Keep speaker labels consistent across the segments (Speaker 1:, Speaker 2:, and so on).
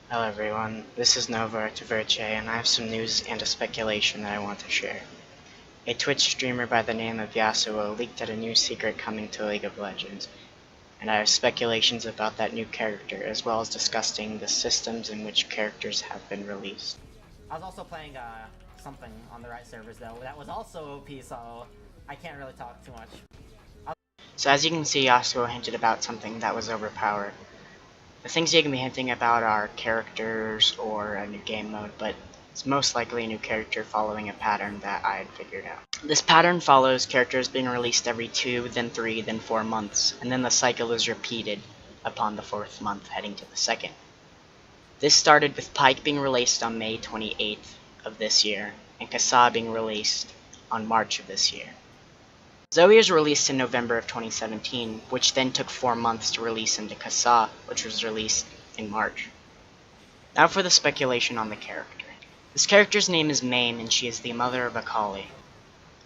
Speaker 1: Hello everyone, this is Nova Tverche, and I have some news and a speculation that I want to share. A Twitch streamer by the name of Yasuo leaked at a new secret coming to League of Legends, and I have speculations about that new character, as well as discussing the systems in which characters have been released.
Speaker 2: I was also playing something on the right servers though that was also OP, so I can't really talk too much.
Speaker 1: So as you can see, Yasuo hinted about something that was overpowered. The things you can be hinting about are characters or a new game mode, but it's most likely a new character following a pattern that I had figured out. This pattern follows characters being released every 2, then 3, then 4 months, and then the cycle is repeated upon the 4th month heading to the 2nd. This started with Pyke being released on May 28th of this year, and Kassa being released on March of this year. Zoe was released in November of 2017, which then took 4 months to release into Kassa, which was released in March. Now for the speculation on the character. This character's name is Mame, and she is the mother of Akali.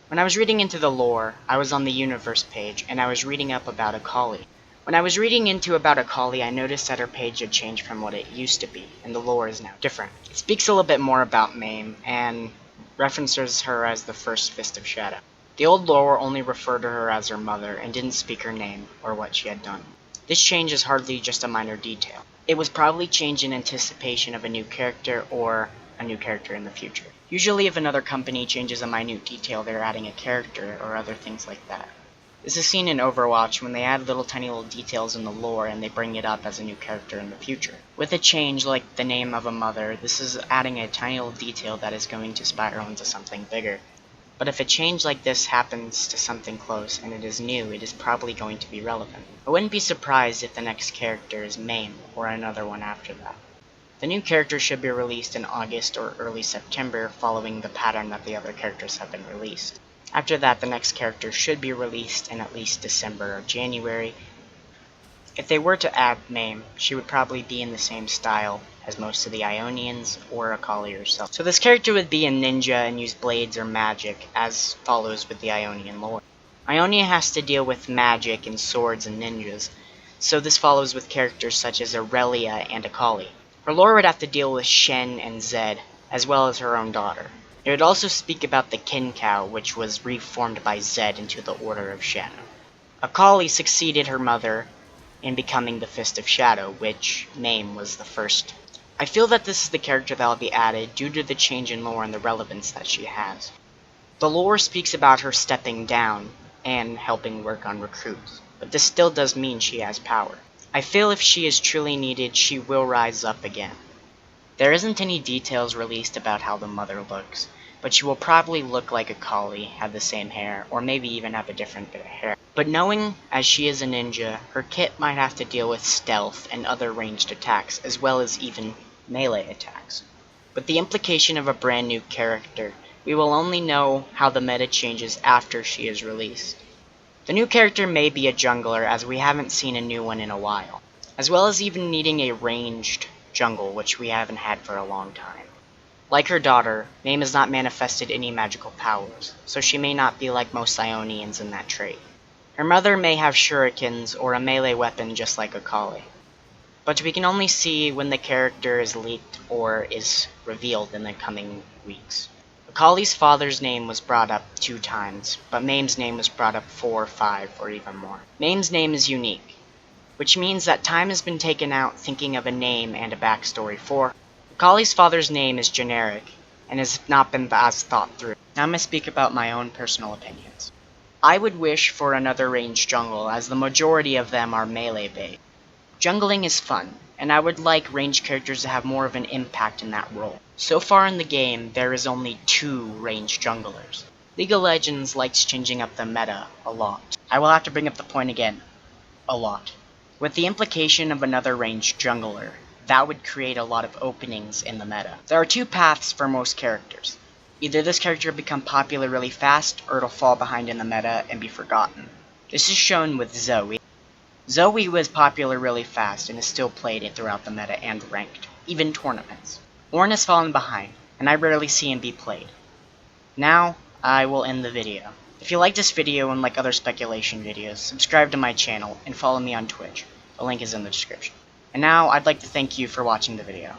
Speaker 1: When I was reading into the lore, I was on the universe page, and I was reading up about Akali. When I was reading into about Akali, I noticed that her page had changed from what it used to be, and the lore is now different. It speaks a little bit more about Mame, and references her as the first Fist of Shadow. The old lore only referred to her as her mother and didn't speak her name or what she had done. This change is hardly just a minor detail. It was probably changed in anticipation of a new character or a new character in the future. Usually if another company changes a minute detail, they're adding a character or other things like that. This is seen in Overwatch when they add tiny little details in the lore and they bring it up as a new character in the future. With a change like the name of a mother, this is adding a tiny little detail that is going to spiral into something bigger. But if a change like this happens to something close and it is new, it is probably going to be relevant. I wouldn't be surprised if the next character is Mame or another one after that. The new character should be released in August or early September, following the pattern that the other characters have been released. After that, the next character should be released in at least December or January. If they were to add Mame, she would probably be in the same style as most of the Ionians or Akali herself. So this character would be a ninja and use blades or magic, as follows with the Ionian lore. Ionia has to deal with magic and swords and ninjas, so this follows with characters such as Aurelia and Akali. Her lore would have to deal with Shen and Zed, as well as her own daughter. It would also speak about the Kin Cow, which was reformed by Zed into the Order of Shadow. Akali succeeded her mother in becoming the Fist of Shadow, which Mame was the first. I feel that this is the character that will be added due to the change in lore and the relevance that she has. The lore speaks about her stepping down and helping work on recruits, but this still does mean she has power. I feel if she is truly needed, she will rise up again. There isn't any details released about how the mother looks, but she will probably look like Akali, have the same hair, or maybe even have a different bit of hair. But knowing as she is a ninja, her kit might have to deal with stealth and other ranged attacks, as well as even melee attacks. With the implication of a brand new character, we will only know how the meta changes after she is released. The new character may be a jungler, as we haven't seen a new one in a while, as well as even needing a ranged jungle, which we haven't had for a long time. Like her daughter, Mame has not manifested any magical powers, so she may not be like most Ionians in that trait. Her mother may have shurikens or a melee weapon just like Akali, but we can only see when the character is leaked or is revealed in the coming weeks. Akali's father's name was brought up 2 times, but Mame's name was brought up 4, 5, or even more. Mame's name is unique, which means that time has been taken out thinking of a name and a backstory for her. Akali's father's name is generic, and has not been as thought through. Now I'm going to speak about my own personal opinions. I would wish for another ranged jungle, as the majority of them are melee based. Jungling is fun, and I would like ranged characters to have more of an impact in that role. So far in the game, there is only 2 ranged junglers. League of Legends likes changing up the meta a lot. I will have to bring up the point again. A lot. With the implication of another ranged jungler, that would create a lot of openings in the meta. There are 2 paths for most characters. Either this character will become popular really fast, or it'll fall behind in the meta and be forgotten. This is shown with Zoe. Zoe was popular really fast and is still played throughout the meta and ranked, even tournaments. Ornn has fallen behind, and I rarely see him be played. Now, I will end the video. If you like this video and like other speculation videos, subscribe to my channel and follow me on Twitch. The link is in the description. And now I'd like to thank you for watching the video.